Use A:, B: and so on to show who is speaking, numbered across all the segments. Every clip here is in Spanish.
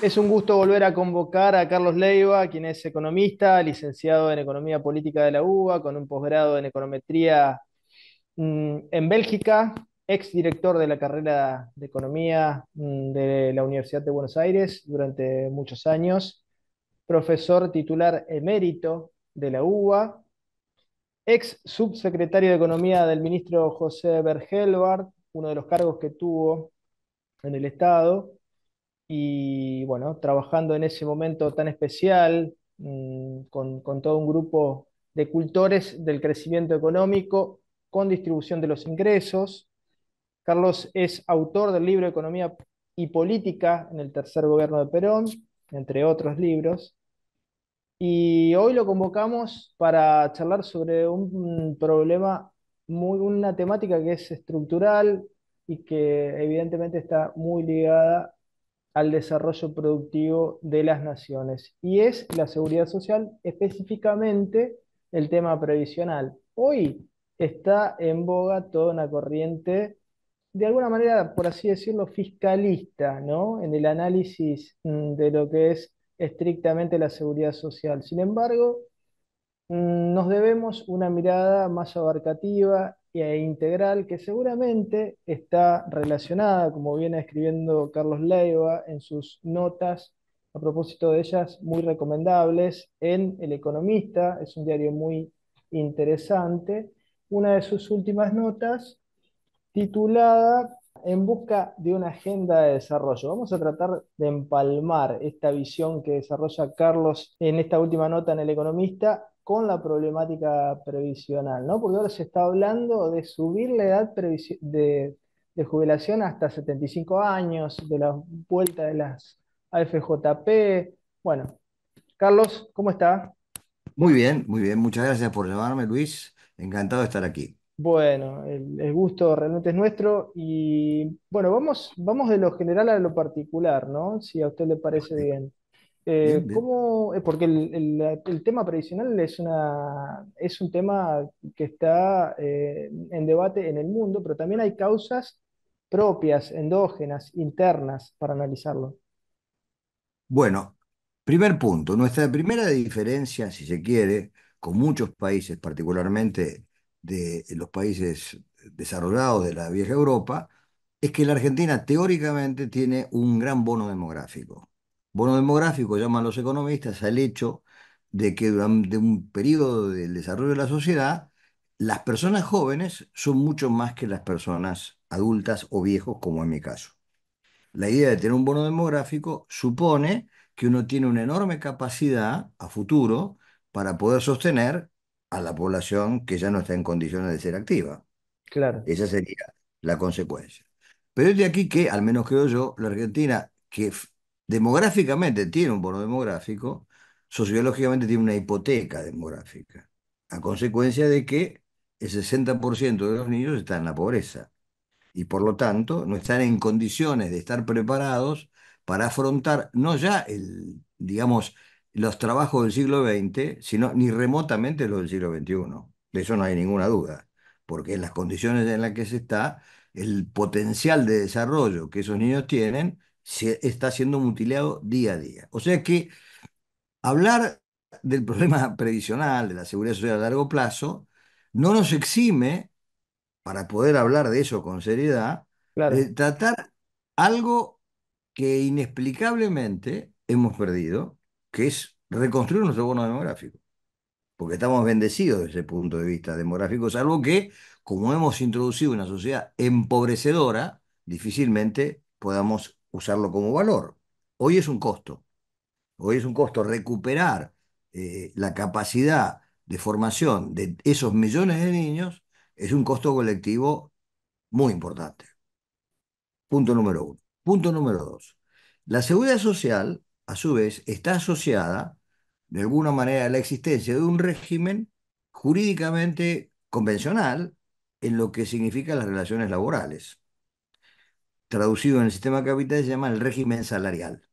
A: Es un gusto volver a convocar a Carlos Leiva, quien es economista, licenciado en Economía Política de la UBA, con un posgrado en Econometría en Bélgica, exdirector de la carrera de Economía de la Universidad de Buenos Aires durante muchos años, profesor titular emérito de la UBA, ex subsecretario de Economía del ministro José Bergelbart, uno de los cargos que tuvo en el Estado y bueno, trabajando en ese momento tan especial, con todo un grupo de cultores del crecimiento económico, con distribución de los ingresos. Carlos es autor del libro Economía y Política en el tercer gobierno de Perón, entre otros libros. Y hoy lo convocamos para charlar sobre un problema, una temática que es estructural y que evidentemente está muy ligada al desarrollo productivo de las naciones, y es la seguridad social, específicamente el tema previsional. Hoy está en boga toda una corriente, de alguna manera, por así decirlo, fiscalista, ¿no? En el análisis de lo que es estrictamente la seguridad social. Sin embargo, nos debemos una mirada más abarcativa e integral que seguramente está relacionada, como viene escribiendo Carlos Leiva en sus notas, a propósito de ellas, muy recomendables, en El Economista, es un diario muy interesante. Una de sus últimas notas titulada En busca de una agenda de desarrollo. Vamos a tratar de empalmar esta visión que desarrolla Carlos en esta última nota en El Economista con la problemática previsional, ¿no? Porque ahora se está hablando de subir la edad de jubilación hasta 75 años, de la vuelta de las AFJP. Bueno, Carlos, ¿cómo está?
B: Muy bien, muy bien. Muchas gracias por llamarme, Luis. Encantado de estar aquí.
A: Bueno, el gusto realmente es nuestro y bueno, vamos de lo general a lo particular, ¿no? Si a usted le parece
B: Vale.
A: bien.
B: Bien, bien.
A: ¿Cómo? Porque el tema previsional es un tema que está en debate en el mundo, pero también hay causas propias, endógenas, internas para analizarlo.
B: Bueno, primer punto. Nuestra primera diferencia, si se quiere, con muchos países, particularmente de los países desarrollados de la vieja Europa, es que la Argentina teóricamente tiene un gran bono demográfico. Bono demográfico llaman los economistas al hecho de que durante un periodo del desarrollo de la sociedad, las personas jóvenes son mucho más que las personas adultas o viejos, como en mi caso. La idea de tener un bono demográfico supone que uno tiene una enorme capacidad a futuro para poder sostener a la población que ya no está en condiciones de ser activa.
A: Claro,
B: Esa sería la consecuencia. Pero es de aquí que, al menos creo yo, la Argentina, que demográficamente tiene un bono demográfico, sociológicamente tiene una hipoteca demográfica, a consecuencia de que el 60% de los niños están en la pobreza y por lo tanto no están en condiciones de estar preparados para afrontar no ya digamos, los trabajos del siglo XX, sino ni remotamente los del siglo XXI. De eso no hay ninguna duda, porque en las condiciones en las que se está, el potencial de desarrollo que esos niños tienen se está siendo mutilado día a día. O sea que hablar del problema previsional, de la seguridad social a largo plazo, no nos exime para poder hablar de eso con seriedad, de
A: claro,
B: tratar algo que inexplicablemente hemos perdido, que es reconstruir nuestro bono demográfico, porque estamos bendecidos desde ese punto de vista demográfico, salvo que, como hemos introducido una sociedad empobrecedora, difícilmente podamos usarlo como valor. Hoy es un costo, hoy es un costo recuperar la capacidad de formación de esos millones de niños, es un costo colectivo muy importante. Punto número uno. Punto número dos. La seguridad social, a su vez, está asociada de alguna manera a la existencia de un régimen jurídicamente convencional en lo que significan las relaciones laborales. Traducido en el sistema capital se llama el régimen salarial.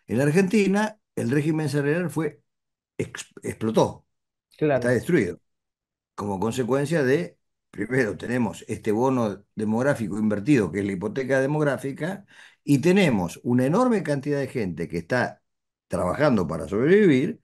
B: En la Argentina, el régimen salarial explotó, está
A: claro.
B: destruido como consecuencia de primero tenemos este bono demográfico invertido, que es la hipoteca demográfica, y tenemos una enorme cantidad de gente que está trabajando para sobrevivir,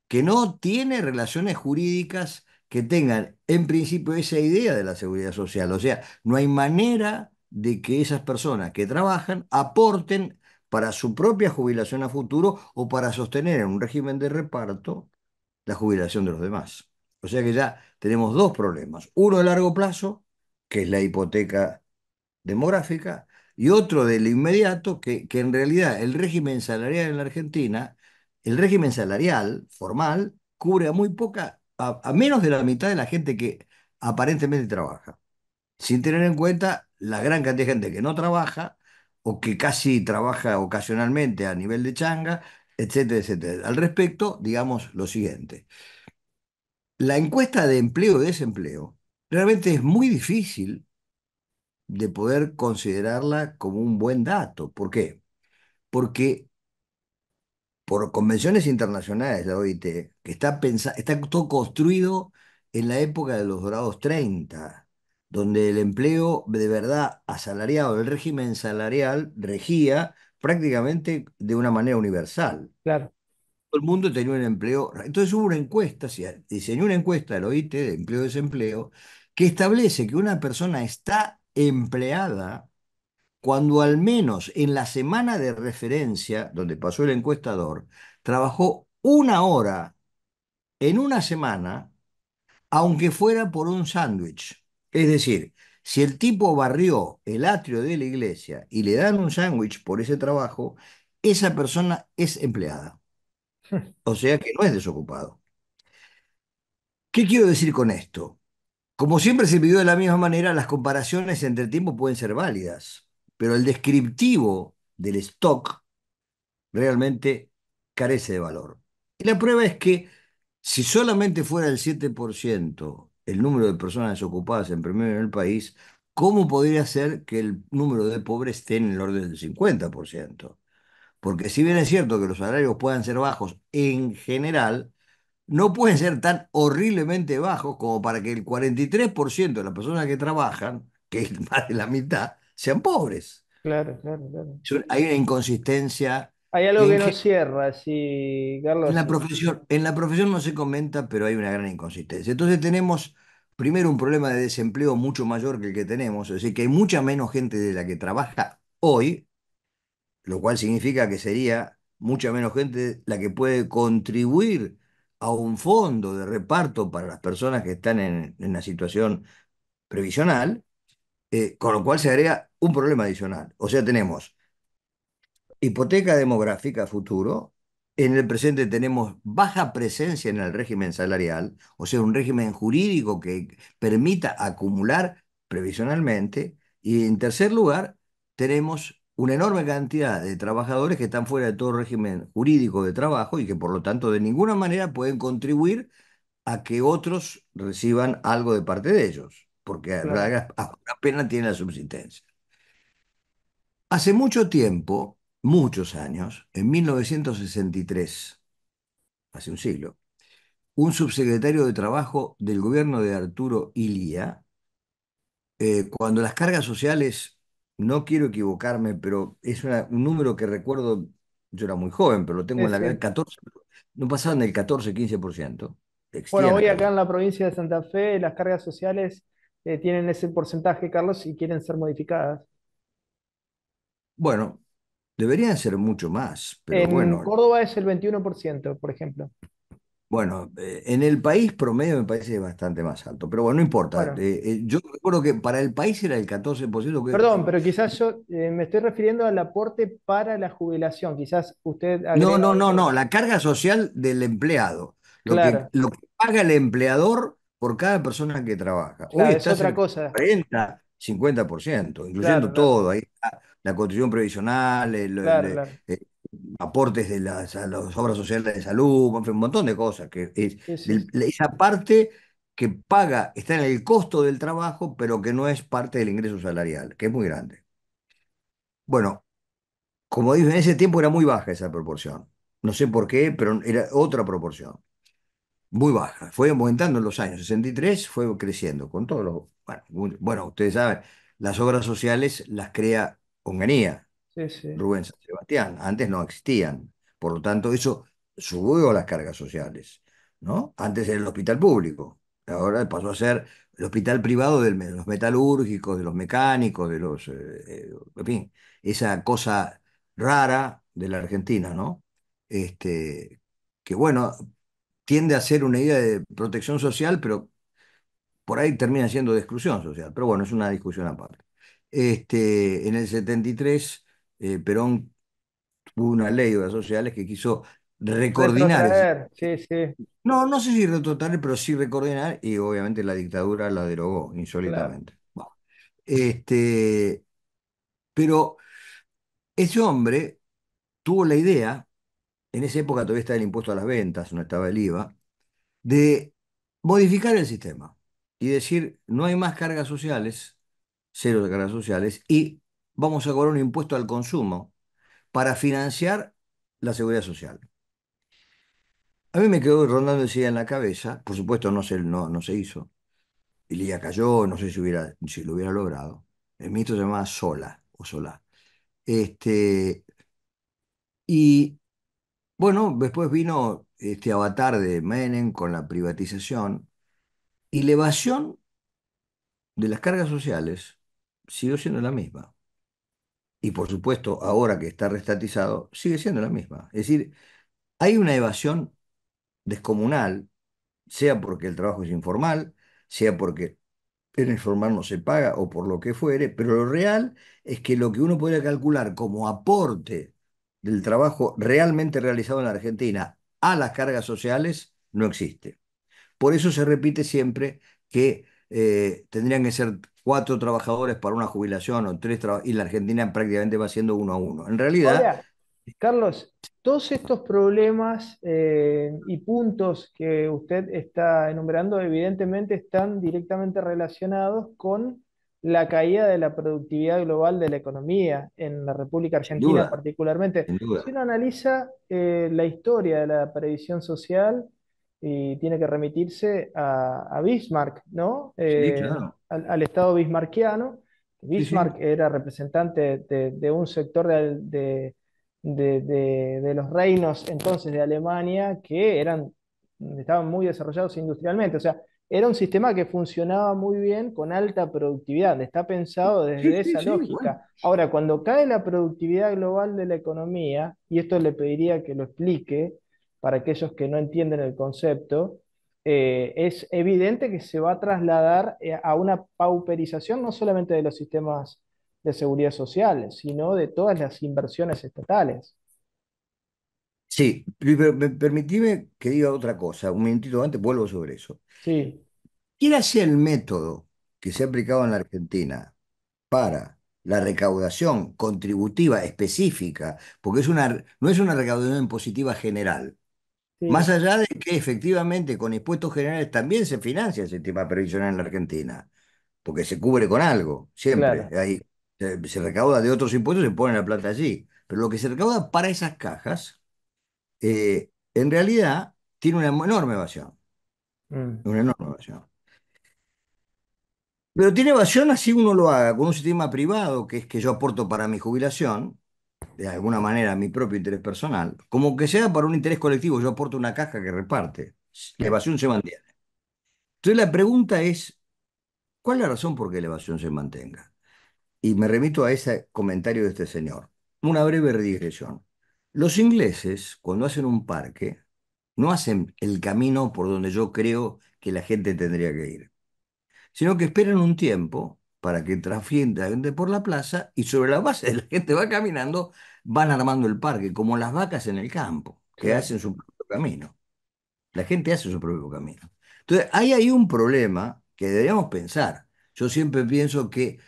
B: que no tiene relaciones jurídicas que tengan en principio esa idea de la seguridad social. O sea, no hay manera de que esas personas que trabajan aporten para su propia jubilación a futuro o para sostener en un régimen de reparto la jubilación de los demás. O sea que ya tenemos dos problemas. Uno de largo plazo, que es la hipoteca demográfica, y otro del inmediato, que en realidad el régimen salarial en la Argentina, el régimen salarial formal, cubre a muy poca, a menos de la mitad de la gente que aparentemente trabaja, sin tener en cuenta la gran cantidad de gente que no trabaja o que casi trabaja ocasionalmente a nivel de changa, etcétera, etcétera. Al respecto, digamos lo siguiente. La encuesta de empleo y desempleo realmente es muy difícil de poder considerarla como un buen dato. ¿Por qué? Porque por convenciones internacionales, la OIT, que está todo construido en la época de los dorados 30, donde el empleo de verdad asalariado, el régimen salarial regía prácticamente de una manera universal.
A: Claro.
B: Todo el mundo tenía un empleo. Entonces hubo una encuesta, se diseñó una encuesta del OIT de empleo-desempleo, que establece que una persona está empleada cuando al menos en la semana de referencia, donde pasó el encuestador, trabajó una hora en una semana, aunque fuera por un sándwich. Es decir, si el tipo barrió el atrio de la iglesia y le dan un sándwich por ese trabajo, esa persona es empleada. O sea que no es desocupado. ¿Qué quiero decir con esto? Como siempre se pidió de la misma manera, las comparaciones entre tiempos pueden ser válidas, pero el descriptivo del stock realmente carece de valor. Y la prueba es que si solamente fuera el 7% el número de personas desocupadas en promedio en el país, ¿cómo podría ser que el número de pobres esté en el orden del 50%? Porque si bien es cierto que los salarios puedan ser bajos en general, no pueden ser tan horriblemente bajos como para que el 43% de las personas que trabajan, que es más de la mitad, sean pobres.
A: Claro, claro, claro.
B: Hay una inconsistencia
A: Hay algo
B: que
A: que no cierra, sí, Carlos.
B: en la profesión no se comenta, pero hay una gran inconsistencia. Entonces tenemos primero un problema de desempleo mucho mayor que el que tenemos, es decir, que hay mucha menos gente de la que trabaja hoy, lo cual significa que sería mucha menos gente la que puede contribuir a un fondo de reparto para las personas que están en la situación previsional, con lo cual se agrega un problema adicional. O sea, tenemos hipoteca demográfica a futuro. En el presente tenemos baja presencia en el régimen salarial, o sea, un régimen jurídico que permita acumular previsionalmente. Y en tercer lugar, tenemos una enorme cantidad de trabajadores que están fuera de todo régimen jurídico de trabajo y que por lo tanto de ninguna manera pueden contribuir a que otros reciban algo de parte de ellos, porque
A: Claro.
B: apenas tienen la subsistencia. Hace mucho tiempo, muchos años, en 1963, hace un siglo, un subsecretario de Trabajo del gobierno de Arturo Illia, cuando las cargas sociales, no quiero equivocarme, pero es un número que recuerdo, yo era muy joven, pero lo tengo en la
A: Es
B: cabeza,
A: el,
B: 14, no pasaban del 14-15%,
A: bueno,
B: existían
A: hoy
B: acá.
A: acá en la provincia de Santa Fe las cargas sociales tienen ese porcentaje, Carlos, y quieren ser modificadas.
B: Bueno, deberían ser mucho más, pero
A: En
B: bueno.
A: Córdoba es el 21%, por ejemplo.
B: Bueno, en el país promedio me parece bastante más alto, pero bueno, no importa.
A: Bueno,
B: Yo recuerdo que para el país era el 14%,
A: perdón, pero quizás yo me estoy refiriendo al aporte para la jubilación. Quizás usted
B: no,
A: agrega
B: no, no,
A: otro.
B: no, la carga social del empleado,
A: Claro,
B: lo que paga el empleador por cada persona que trabaja. Hoy
A: claro, es
B: está
A: otra
B: cerca del
A: cosa.
B: 40, 50%, incluyendo
A: Claro, claro,
B: todo. Ahí está la contribución previsional,
A: claro, claro.
B: aportes de a las obras sociales de salud, en fin, un montón de cosas. Que es,
A: Sí, sí, sí.
B: esa parte que paga está en el costo del trabajo, pero que no es parte del ingreso salarial, que es muy grande. Bueno, como dije, en ese tiempo era muy baja esa proporción. No sé por qué, pero era otra proporción. muy baja. Fue aumentando en los años 63, fue creciendo con todo lo... Bueno, bueno, ustedes saben, las obras sociales las crea Onganía,
A: Sí, sí,
B: Rubén San Sebastián. Antes no existían. Por lo tanto, eso subió las cargas sociales, ¿no? Antes era el hospital público. Ahora pasó a ser el hospital privado de los metalúrgicos, de los mecánicos, en fin, esa cosa rara de la Argentina, ¿no? Que bueno, tiende a ser una idea de protección social, pero por ahí termina siendo de exclusión social. Pero bueno, es una discusión aparte. En el 73, Perón hubo una ley de obras sociales que quiso recoordinar el
A: retrotraer,
B: sistema.
A: sí, sí,
B: No, no sé si retrotraer, pero sí recoordinar, y obviamente la dictadura la derogó
A: claro,
B: insólitamente. Bueno, este, pero ese hombre tuvo la idea, en esa época todavía estaba el impuesto a las ventas, no estaba el IVA, de modificar el sistema y decir, no hay más cargas sociales, cero de cargas sociales, y vamos a cobrar un impuesto al consumo para financiar la seguridad social. A mí me quedó rondando esa idea en la cabeza, por supuesto no se hizo, y Lía cayó, no sé si lo hubiera logrado. El ministro se llamaba Sola, o Solá. Este, y bueno, después vino este avatar de Menem con la privatización, y la evasión de las cargas sociales siguió siendo la misma. Y por supuesto, ahora que está restatizado, sigue siendo la misma. Es decir, hay una evasión descomunal, sea porque el trabajo es informal, sea porque el informal no se paga o por lo que fuere, pero lo real es que lo que uno podría calcular como aporte del trabajo realmente realizado en la Argentina a las cargas sociales no existe. Por eso se repite siempre que tendrían que ser cuatro trabajadores para una jubilación o tres trabajadores, y la Argentina prácticamente va siendo uno a uno. En realidad,
A: ahora, Carlos, todos estos problemas y puntos que usted está enumerando evidentemente están directamente relacionados con la caída de la productividad global de la economía en la República
B: sin
A: Argentina
B: duda,
A: particularmente.
B: sin
A: Si
B: duda.
A: uno analiza la historia de la previsión social y tiene que remitirse a Bismarck, ¿no?
B: Sí, claro.
A: Al Estado bismarckiano.
B: Sí, sí.
A: Bismarck era representante de un sector de los reinos entonces de Alemania que estaban muy desarrollados industrialmente. O sea, era un sistema que funcionaba muy bien con alta productividad. Está pensado
B: Sí,
A: desde
B: sí,
A: esa
B: sí, bueno.
A: lógica. Ahora, cuando cae la productividad global de la economía, y esto le pediría que lo explique para aquellos que no entienden el concepto, es evidente que se va a trasladar a una pauperización no solamente de los sistemas de seguridad social, sino de todas las inversiones estatales.
B: Sí, pero permitime que diga otra cosa. Un minutito antes vuelvo sobre eso.
A: Sí,
B: ¿Quién hacía el método que se ha aplicado en la Argentina para la recaudación contributiva específica? Porque no es una recaudación impositiva general. Más
A: sí,
B: allá de que efectivamente con impuestos generales también se financia el sistema previsional en la Argentina, porque se cubre con algo, siempre.
A: claro,
B: Ahí se recauda de otros impuestos y se pone la plata allí. Pero lo que se recauda para esas cajas, en realidad, tiene una enorme evasión.
A: mm,
B: Una enorme evasión. Pero tiene evasión así uno lo haga con un sistema privado, que es que yo aporto para mi jubilación, de alguna manera a mi propio interés personal, como que sea para un interés colectivo, yo aporto una caja que reparte. La evasión se mantiene. Entonces la pregunta es, ¿cuál es la razón por que la evasión se mantenga? Y me remito a ese comentario de este señor. Una breve digresión. Los ingleses, cuando hacen un parque, no hacen el camino por donde yo creo que la gente tendría que ir, sino que esperan un tiempo para que transfienda la gente por la plaza y sobre la base de la gente va caminando, van armando el parque, como las vacas en el campo, que
A: claro,
B: hacen su propio camino. La gente hace su propio camino. Entonces, ahí hay un problema que deberíamos pensar. Yo siempre pienso que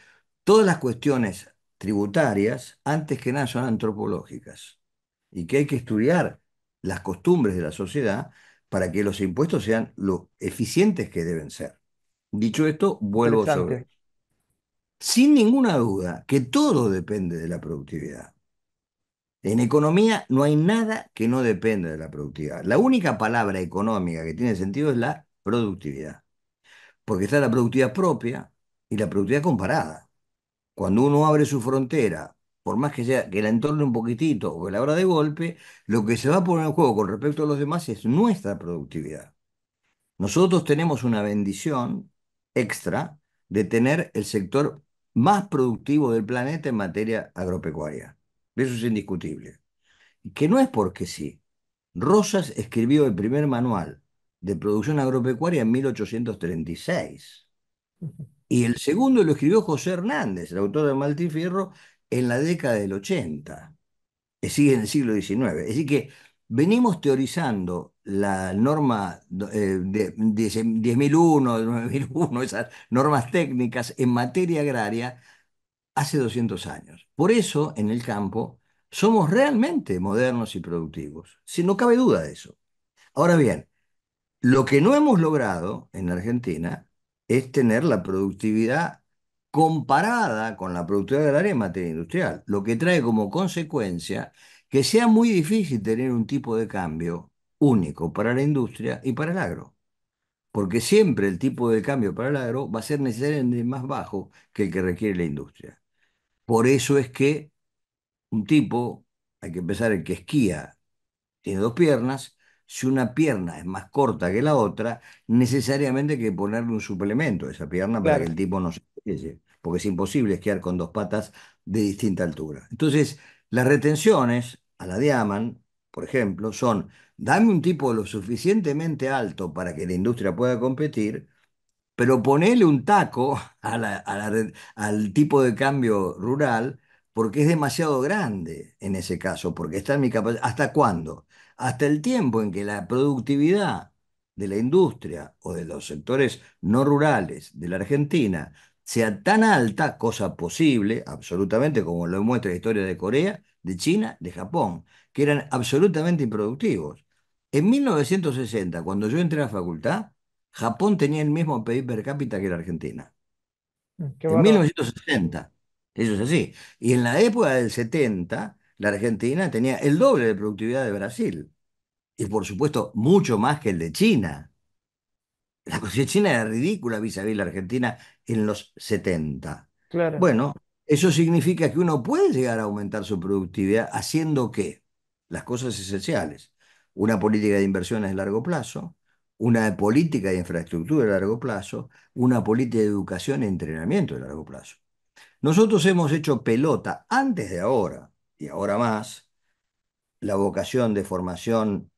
B: todas las cuestiones tributarias, antes que nada, son antropológicas y que hay que estudiar las costumbres de la sociedad para que los impuestos sean lo eficientes que deben ser. Dicho esto, vuelvo sobre.
A: interesante.
B: Sin ninguna duda que todo depende de la productividad. En economía no hay nada que no dependa de la productividad. La única palabra económica que tiene sentido es la productividad, porque está la productividad propia y la productividad comparada. Cuando uno abre su frontera, por más que sea que la entorne un poquitito o que la abra de golpe, lo que se va a poner en juego con respecto a los demás es nuestra productividad. Nosotros tenemos una bendición extra de tener el sector más productivo del planeta en materia agropecuaria. Eso es indiscutible. Y que no es porque sí. Rosas escribió el primer manual de producción agropecuaria en 1836. Y el segundo lo escribió José Hernández, el autor de Maltifierro, en la década del 80, es decir, en el siglo XIX. Es decir, que venimos teorizando la norma de 10.001, de 9.001, esas normas técnicas en materia agraria hace 200 años. Por eso, en el campo, somos realmente modernos y productivos. Si no cabe duda de eso. Ahora bien, lo que no hemos logrado en Argentina es tener la productividad comparada con la productividad agraria en materia industrial, lo que trae como consecuencia que sea muy difícil tener un tipo de cambio único para la industria y para el agro, porque siempre el tipo de cambio para el agro va a ser necesariamente más bajo que el que requiere la industria. Por eso es que un tipo, hay que empezar el que esquía tiene dos piernas, si una pierna es más corta que la otra, necesariamente hay que ponerle un suplemento a esa pierna para que
A: Claro,
B: el tipo no se estrelle, porque es imposible esquiar con dos patas de distinta altura. Entonces, las retenciones a la Diaman, por ejemplo, son: dame un tipo lo suficientemente alto para que la industria pueda competir, pero ponele un taco al tipo de cambio rural, porque es demasiado grande en ese caso, porque está en mi capacidad. ¿Hasta cuándo? Hasta el tiempo en que la productividad de la industria o de los sectores no rurales de la Argentina sea tan alta, cosa posible, absolutamente, como lo muestra la historia de Corea, de China, de Japón, que eran absolutamente improductivos. En 1960, cuando yo entré a la facultad, Japón tenía el mismo PIB per cápita que la Argentina.
A: qué
B: En
A: bárbaro.
B: 1960. Eso es así. Y en la época del 70, la Argentina tenía el doble de productividad de Brasil. Y por supuesto, mucho más que el de China. La producción china era ridícula vis a vis la Argentina en los 70.
A: Claro.
B: Bueno, eso significa que uno puede llegar a aumentar su productividad haciendo ¿qué? Las cosas esenciales. Una política de inversiones de largo plazo, una política de infraestructura de largo plazo, una política de educación y entrenamiento de largo plazo. Nosotros hemos hecho pelota antes de ahora, y ahora más, la vocación de formación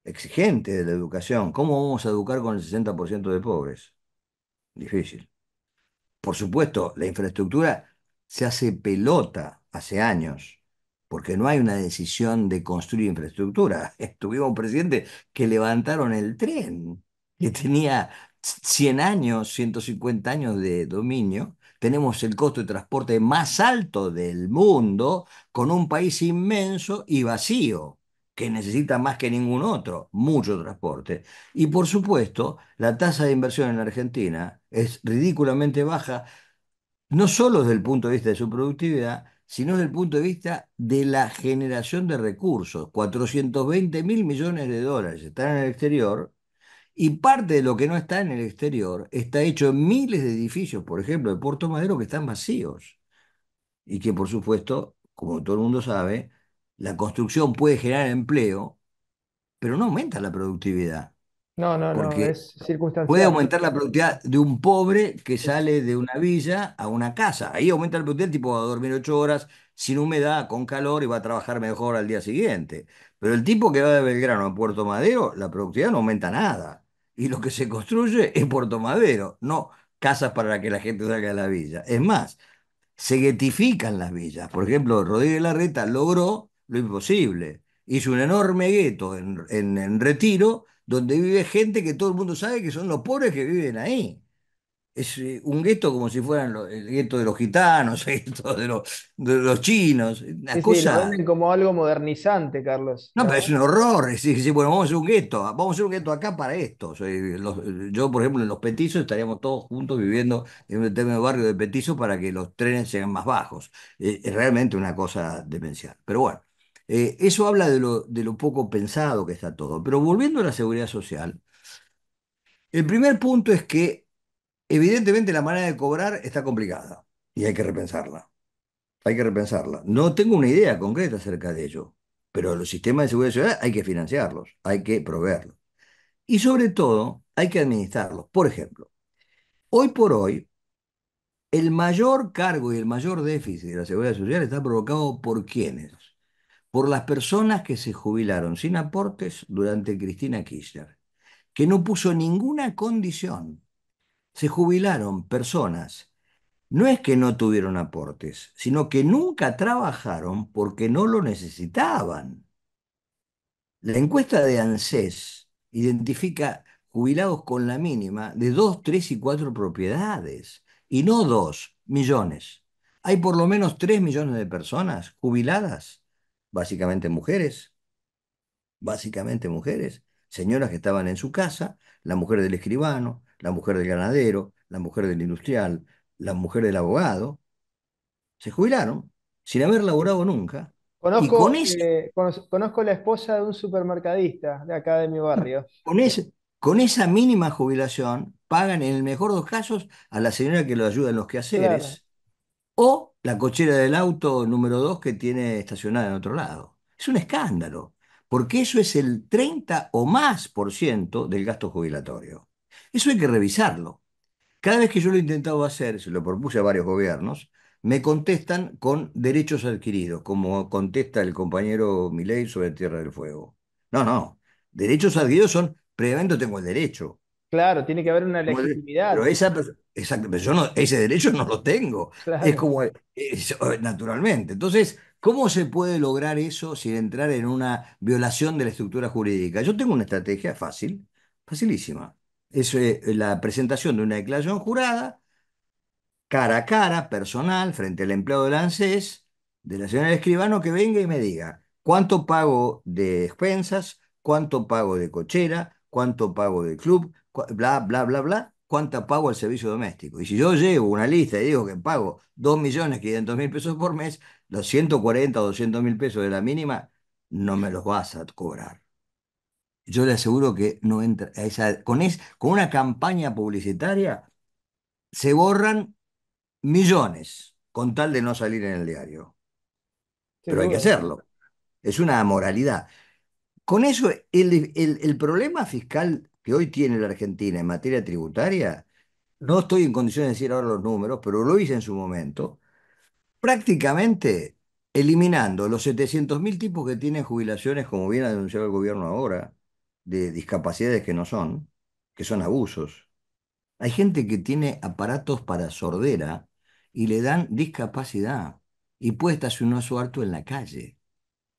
B: exigente de la educación. ¿Cómo vamos a educar con el 60% de pobres? Difícil. Por supuesto, la infraestructura se hace pelota hace años, porque no hay una decisión de construir infraestructura. Tuvimos un presidente que levantaron el tren, que tenía 100 años, 150 años de dominio. Tenemos el costo de transporte más alto del mundo, con un país inmenso y vacío, que necesita más que ningún otro, mucho transporte. Y por supuesto, la tasa de inversión en la Argentina es ridículamente baja, no solo desde el punto de vista de su productividad, sino desde el punto de vista de la generación de recursos. 420.000 millones de dólares están en el exterior, y parte de lo que no está en el exterior está hecho en miles de edificios, por ejemplo, de Puerto Madero, que están vacíos. Y que, por supuesto, como todo el mundo sabe, la construcción puede generar empleo, pero no aumenta la productividad.
A: No, no, no,
B: Porque
A: es
B: puede
A: circunstancial.
B: aumentar la productividad de un pobre que
A: Es,
B: sale de una villa a una casa. Ahí aumenta la productividad, el tipo va a dormir 8 horas sin humedad, con calor, y va a trabajar mejor al día siguiente. Pero el tipo que va de Belgrano a Puerto Madero, la productividad no aumenta nada. Y lo que se construye es Puerto Madero, no casas para que la gente salga de la villa. Es más, se guetifican las villas. Por ejemplo, Rodríguez Larreta logró lo imposible. Hizo un enorme gueto en Retiro, donde vive gente que todo el mundo sabe que son los pobres que viven ahí. Es un gueto como si fueran el gueto de los gitanos, el gueto de los chinos. Una
A: sí, sí, lo
B: cosa.
A: venden como algo modernizante, Carlos.
B: No,
A: La
B: pero es
A: verdad.
B: un horror. Es decir, bueno, vamos a hacer un gueto. Vamos a hacer un gueto acá para esto. O sea, yo, por ejemplo, en los petizos estaríamos todos juntos viviendo en un determinado barrio de petizos para que los trenes sean más bajos. Es realmente una cosa demencial. Pero bueno. Eso habla de lo poco pensado que está todo. Pero volviendo a la seguridad social, el primer punto es que evidentemente la manera de cobrar está complicada y hay que repensarla. Hay que repensarla. No tengo una idea concreta acerca de ello, pero los sistemas de seguridad social hay que financiarlos, hay que proveerlos. Y sobre todo, hay que administrarlos. Por ejemplo, hoy por hoy, el mayor cargo y el mayor déficit de la seguridad social está provocado por quiénes? Por las personas que se jubilaron sin aportes durante Cristina Kirchner, que no puso ninguna condición. Se jubilaron personas, no es que no tuvieron aportes, sino que nunca trabajaron porque no lo necesitaban. La encuesta de ANSES identifica jubilados con la mínima de 2, 3 y 4 propiedades, y no 2 millones. Hay por lo menos 3 millones de personas jubiladas, básicamente mujeres, señoras que estaban en su casa, la mujer del escribano, la mujer del ganadero, la mujer del industrial, la mujer del abogado, se jubilaron sin haber
A: Sí.
B: laborado nunca, y
A: Conozco, conozco la esposa de un supermercadista de acá de mi barrio.
B: con ese- con esa mínima jubilación pagan en el mejor de los casos a la señora que lo ayuda en los
A: Claro.
B: quehaceres o la cochera del auto número 2 que tiene estacionada en otro lado. Es un escándalo, porque eso es el 30 o más por ciento del gasto jubilatorio. Eso hay que revisarlo. Cada vez que yo lo he intentado hacer, se lo propuse a varios gobiernos, me contestan con derechos adquiridos, como contesta el compañero Milei sobre Tierra del Fuego. No, no. Derechos adquiridos son, previamente tengo el derecho.
A: Claro, tiene que haber una
B: Pero
A: legitimidad.
B: pero yo no, ese derecho no lo tengo. Es
A: Claro.
B: como, naturalmente. Entonces, ¿cómo se puede lograr eso sin entrar en una violación de la estructura jurídica? Yo tengo una estrategia fácil, facilísima. Es la presentación de una declaración jurada cara a cara, personal, frente al empleado del ANSES, de la señora del escribano, que venga y me diga cuánto pago de expensas, cuánto pago de cochera, cuánto pago de club, bla, bla, bla, bla, cuánto pago al servicio doméstico. Y si yo llevo una lista y digo que pago 2.500.000 pesos por mes, los 140 o 200.000 pesos de la mínima, no me los vas a cobrar. Yo le aseguro que no entra, con una campaña publicitaria se borran millones, con tal de no salir en el diario.
A: Sin
B: Pero hay que
A: duda.
B: hacerlo. Es una moralidad. Con eso, el problema fiscal que hoy tiene la Argentina en materia tributaria, no estoy en condiciones de decir ahora los números, pero lo hice en su momento, prácticamente eliminando los 700.000 tipos que tienen jubilaciones, como viene a denunciar el gobierno ahora, de discapacidades que son abusos. Hay gente que tiene aparatos para sordera y le dan discapacidad y puede estacionar su auto en la calle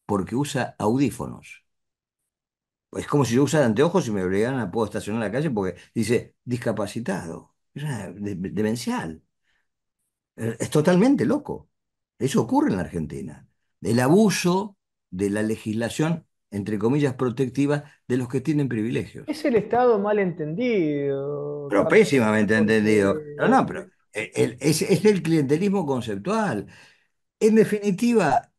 B: porque usa audífonos. Es como si yo usara anteojos y me obligaran a puedo estacionar en la calle porque dice discapacitado. Es demencial. Es totalmente loco. Eso ocurre en la Argentina. El abuso de la legislación, entre comillas, protectiva de los que tienen privilegios.
A: Es el Estado mal entendido,
B: Pero
A: Carlos,
B: pésimamente entendido. No,
A: porque
B: no, pero es el clientelismo conceptual. En definitiva,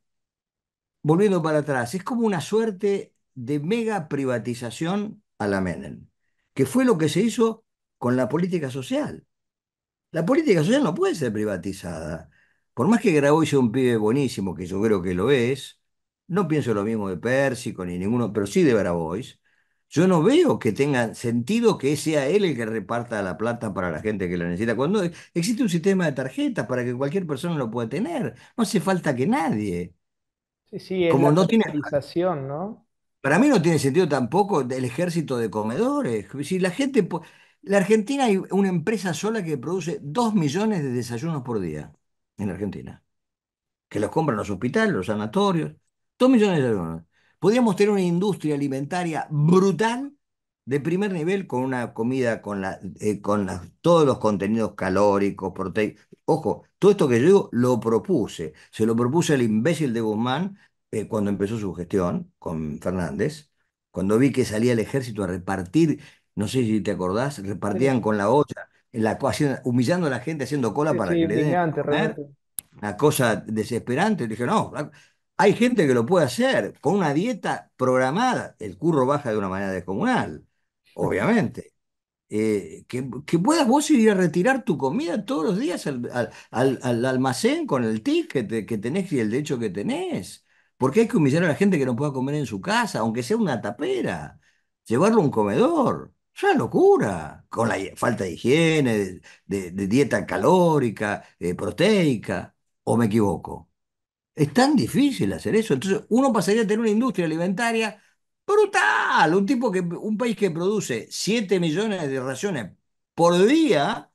B: volviendo para atrás, es como una suerte de mega privatización a la Menem, que fue lo que se hizo con la política social. La política social no puede ser privatizada. Por más que Grabois sea un pibe buenísimo, que yo creo que lo es, no pienso lo mismo de Pérsico ni ninguno, pero sí de Grabois. Yo no veo que tenga sentido que sea él el que reparta la plata para la gente que la necesita. Cuando existe un sistema de tarjetas para que cualquier persona lo pueda tener, no hace falta que nadie.
A: sí, sí, es
B: Como
A: la
B: no tiene,
A: tercerización, ¿no?
B: para mí no tiene sentido tampoco el ejército de comedores. Si la gente, la Argentina hay una empresa sola que produce 2 millones de desayunos por día en Argentina, que los compran los hospitales, los sanatorios, 2 millones de desayunos. Podríamos tener una industria alimentaria brutal de primer nivel con una comida todos los contenidos calóricos, proteicos. Ojo, todo esto que yo digo lo propuse. Se lo propuse al imbécil de Guzmán cuando empezó su gestión con Fernández, cuando vi que salía el ejército a repartir, no sé si te acordás, repartían
A: Sí,
B: con la olla, humillando a la gente haciendo cola
A: sí,
B: para
A: sí,
B: que le den de
A: indignante
B: comer,
A: realmente.
B: una cosa desesperante. Le dije, no, flaco. Hay gente que lo puede hacer con una dieta programada. El curro baja de una manera descomunal, obviamente. Que puedas vos ir a retirar tu comida todos los días al almacén con el ticket que tenés y el derecho que tenés. Porque hay que humillar a la gente que no pueda comer en su casa, aunque sea una tapera. Llevarlo a un comedor. Es una locura. Con la falta de higiene, de dieta calórica, proteica. ¿O me equivoco? Es tan difícil hacer eso. Entonces, uno pasaría a tener una industria alimentaria brutal. Un país que produce 7 millones de raciones por día,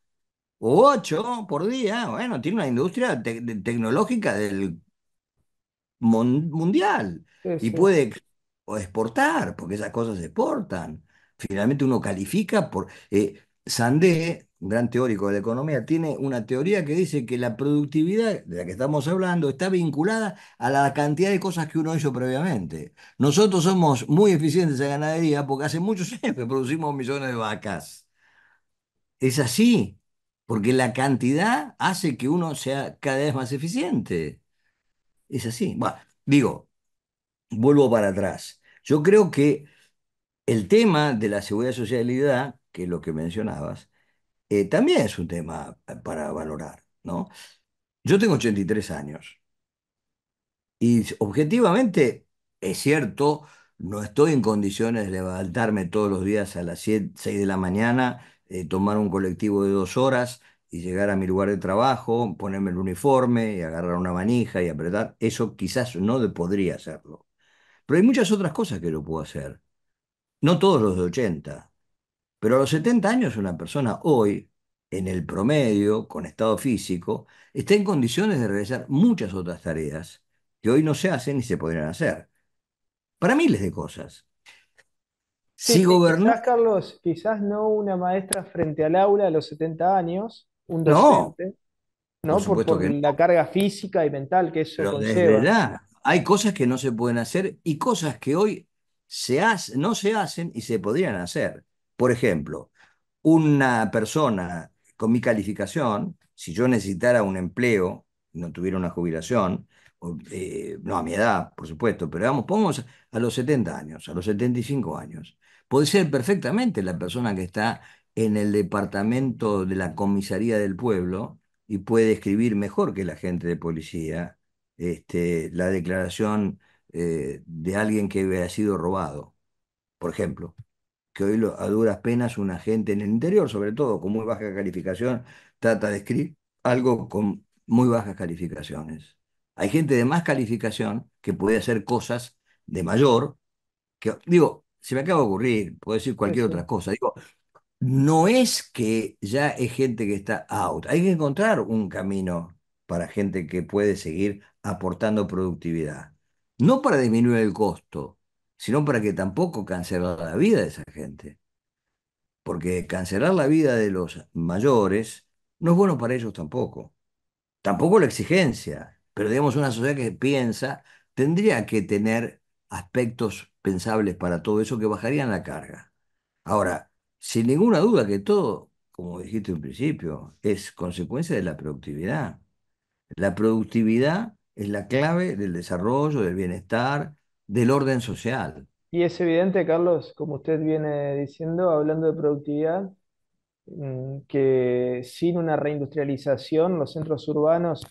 B: o 8 por día, bueno, tiene una industria tecnológica del mundial
A: Sí,
B: y
A: sí.
B: puede o exportar, porque esas cosas se exportan. Finalmente uno califica por... Sandé, un gran teórico de la economía, tiene una teoría que dice que la productividad de la que estamos hablando está vinculada a la cantidad de cosas que uno hizo previamente. Nosotros somos muy eficientes en ganadería porque hace muchos años que producimos millones de vacas. Es así, porque la cantidad hace que uno sea cada vez más eficiente. Es así. Bueno, digo, vuelvo para atrás. Yo creo que el tema de la seguridad y socialidad, que es lo que mencionabas, también es un tema para valorar, ¿no? Yo tengo 83 años y objetivamente es cierto, no estoy en condiciones de levantarme todos los días a las 7, 6 de la mañana, tomar un colectivo de 2 horas y llegar a mi lugar de trabajo, ponerme el uniforme y agarrar una manija y apretar. Eso quizás no podría hacerlo. Pero hay muchas otras cosas que lo puedo hacer. No todos los de 80, pero a los 70 años una persona hoy, en el promedio, con estado físico, está en condiciones de realizar muchas otras tareas que hoy no se hacen ni se podrían hacer. Para miles de cosas.
A: Sí,
B: Si
A: sí,
B: gobernar,
A: quizás, Carlos, quizás no una maestra frente al aula a los 70 años, un
B: no,
A: docente,
B: por
A: ¿no?
B: supuesto
A: Por
B: que
A: la
B: no.
A: carga física y mental que eso
B: Pero desde
A: conlleva.
B: ya, hay cosas que no se pueden hacer y cosas que hoy no se hacen y se podrían hacer. Por ejemplo, una persona con mi calificación, si yo necesitara un empleo, no tuviera una jubilación, no a mi edad, por supuesto, pero vamos, pongamos a los 70 años, a los 75 años, puede ser perfectamente la persona que está en el departamento de la comisaría del pueblo y puede escribir mejor que la gente de policía la declaración de alguien que había sido robado, por ejemplo, que hoy a duras penas una gente en el interior, sobre todo con muy baja calificación, trata de escribir algo con muy bajas calificaciones. Hay gente de más calificación que puede hacer cosas de mayor, que digo, se me acaba de ocurrir, puedo decir
A: Sí,
B: cualquier
A: sí.
B: otra cosa. Digo, no es que ya es gente que está out, hay que encontrar un camino para gente que puede seguir aportando productividad. No para disminuir el costo, sino para que tampoco cancelar la vida de esa gente. Porque cancelar la vida de los mayores no es bueno para ellos tampoco. Tampoco la exigencia, pero digamos una sociedad que piensa tendría que tener aspectos pensables para todo eso que bajarían la carga. Ahora, sin ninguna duda que todo, como dijiste en principio, es consecuencia de la productividad. La productividad es la clave del desarrollo, del bienestar, del orden social.
A: Y es evidente, Carlos, como usted viene diciendo, hablando de productividad, que sin una reindustrialización los centros urbanos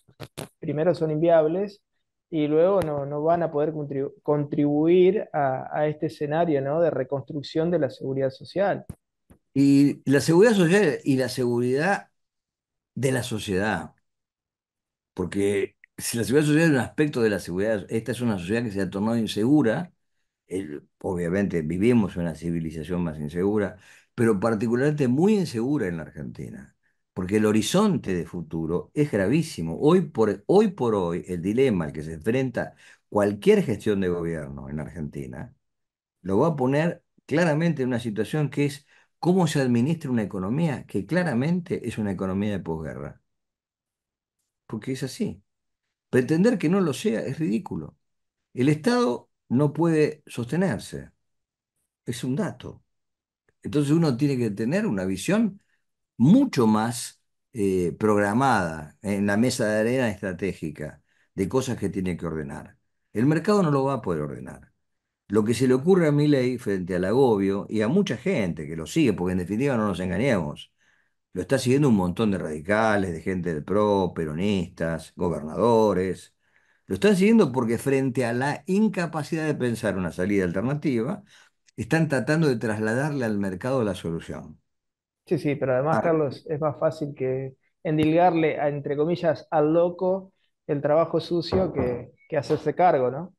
A: primero son inviables y luego no van a poder contribuir a este escenario, ¿no? De reconstrucción de la seguridad social.
B: Y la seguridad social y la seguridad de la sociedad, porque si la seguridad social es un aspecto de la seguridad, esta es una sociedad que se ha tornado insegura. Obviamente vivimos en una civilización más insegura, pero particularmente muy insegura en la Argentina, porque el horizonte de futuro es gravísimo. Hoy por hoy, el dilema al que se enfrenta cualquier gestión de gobierno en Argentina lo va a poner claramente en una situación que es cómo se administra una economía que claramente es una economía de posguerra, porque es así. Pretender que no lo sea es ridículo. El Estado no puede sostenerse, es un dato. Entonces uno tiene que tener una visión mucho más programada en la mesa de arena estratégica de cosas que tiene que ordenar. El mercado no lo va a poder ordenar. Lo que se le ocurre a Milei frente al agobio y a mucha gente que lo sigue, porque en definitiva no nos engañemos, lo está siguiendo un montón de radicales, de gente del PRO, peronistas, gobernadores. Lo están siguiendo porque frente a la incapacidad de pensar una salida alternativa, están tratando de trasladarle al mercado la solución.
A: Sí, sí, pero además,
B: Ah,
A: Carlos, es más fácil que endilgarle, entre comillas, al loco el trabajo sucio que hacerse cargo, ¿no?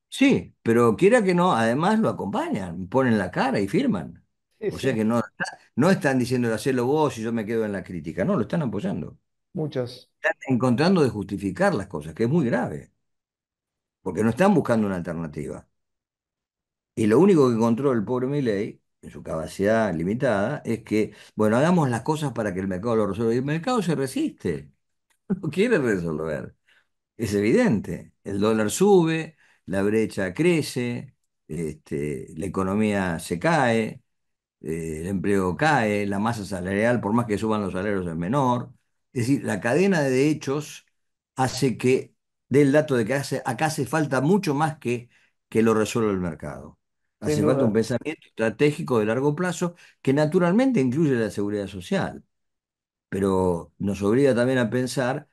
B: sí, pero quiera que no, además lo acompañan, ponen la cara y firman.
A: Sí,
B: O sea
A: sí,
B: que no, no están diciendo hacerlo vos y yo me quedo en la crítica, no, lo están apoyando.
A: muchos.
B: Están encontrando de justificar las cosas, que es muy grave, porque no están buscando una alternativa. Y lo único que encontró el pobre Milei, en su capacidad limitada, es que, bueno, hagamos las cosas para que el mercado lo resuelva. Y el mercado se resiste, no quiere resolver. Es evidente. El dólar sube, la brecha crece, la economía se cae, el empleo cae, la masa salarial, por más que suban los salarios, es menor. Es decir, la cadena de hechos hace que dé el dato de que acá hace falta mucho más que lo resuelva el mercado.
A: Sin
B: Hace falta un
A: duda.
B: pensamiento estratégico de largo plazo que naturalmente incluye la seguridad social, pero nos obliga también a pensar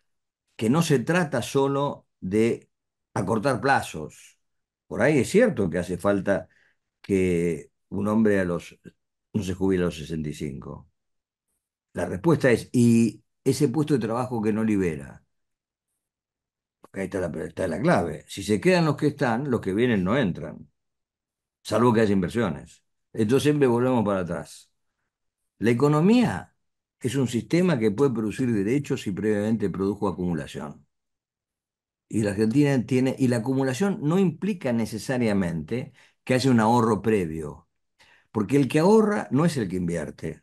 B: que no se trata solo de acortar plazos. Por ahí es cierto que hace falta que un hombre no se jubile a los 65. La respuesta es, ¿y ese puesto de trabajo que no libera? Porque ahí está la clave. Si se quedan los que están, los que vienen no entran, salvo que haya inversiones. Entonces siempre volvemos para atrás. La economía es un sistema que puede producir derechos si previamente produjo acumulación. Y la Argentina tiene, y la acumulación no implica necesariamente que haya un ahorro previo, porque el que ahorra no es el que invierte.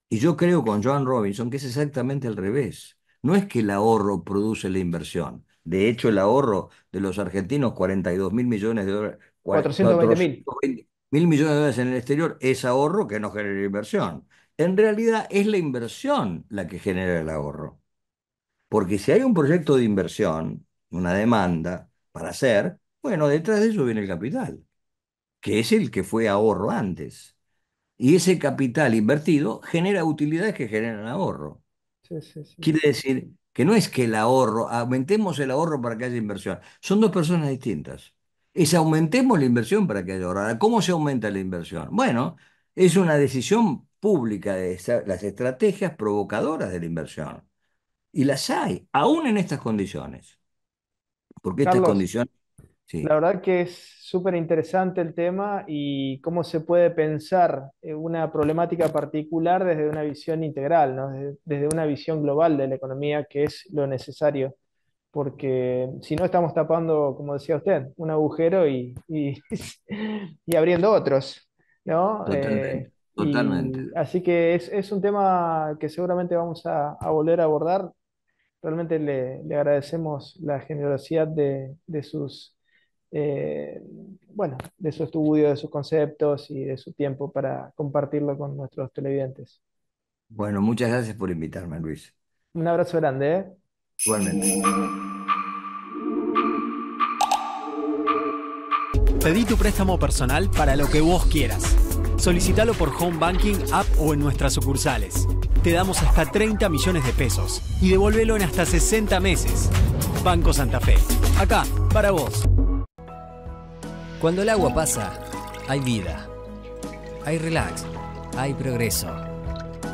B: Y yo creo con Joan Robinson que es exactamente al revés. No es que el ahorro produce la inversión. De hecho, el ahorro de los argentinos, 42.000 millones de dólares,
A: 420.000.
B: 420.000 millones de dólares en el exterior, es ahorro que no genera inversión. En realidad es la inversión la que genera el ahorro. Porque si hay un proyecto de inversión, una demanda para hacer, bueno, detrás de eso viene el capital, que es el que fue ahorro antes. Y ese capital invertido genera utilidades que generan ahorro.
A: Sí, sí, sí.
B: Quiere decir que no es que el ahorro, aumentemos el ahorro para que haya inversión. Son dos personas distintas. Es aumentemos la inversión para que haya ahorro. Ahora, ¿cómo se aumenta la inversión? Bueno, es una decisión pública de las estrategias provocadoras de la inversión. Y las hay, aún en estas condiciones. Porque estas
A: Carlos,
B: condiciones,
A: la
B: sí,
A: verdad que es súper interesante el tema y cómo se puede pensar una problemática particular desde una visión integral, ¿no? Desde una visión global de la economía, que es lo necesario, porque si no estamos tapando, como decía usted, un agujero y abriendo otros, ¿no?
B: totalmente, totalmente.
A: Y así que es un tema que seguramente vamos a volver a abordar. Realmente le agradecemos la generosidad de sus, eh, bueno, de su estudio, de sus conceptos y de su tiempo para compartirlo con nuestros televidentes.
B: Bueno, muchas gracias por invitarme, Luis.
A: Un abrazo grande, ¿eh?
B: Igualmente.
C: Pedí tu préstamo personal para lo que vos quieras. Solicítalo por Home Banking, app o en nuestras sucursales. Te damos hasta 30 millones de pesos y devolvelo en hasta 60 meses. Banco Santa Fe. Acá, para vos.
D: Cuando el agua pasa, hay vida. Hay relax. Hay progreso.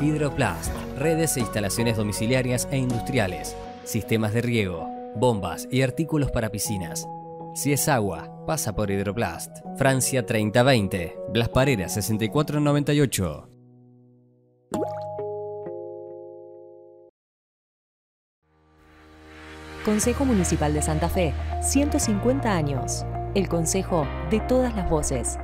D: Hidroplast. Redes e instalaciones domiciliarias e industriales. Sistemas de riego. Bombas y artículos para piscinas. Si es agua, pasa por Hidroplast. Francia 3020. Blas Parera 6498.
E: Consejo Municipal de Santa Fe, 150 años. El consejo de todas las voces.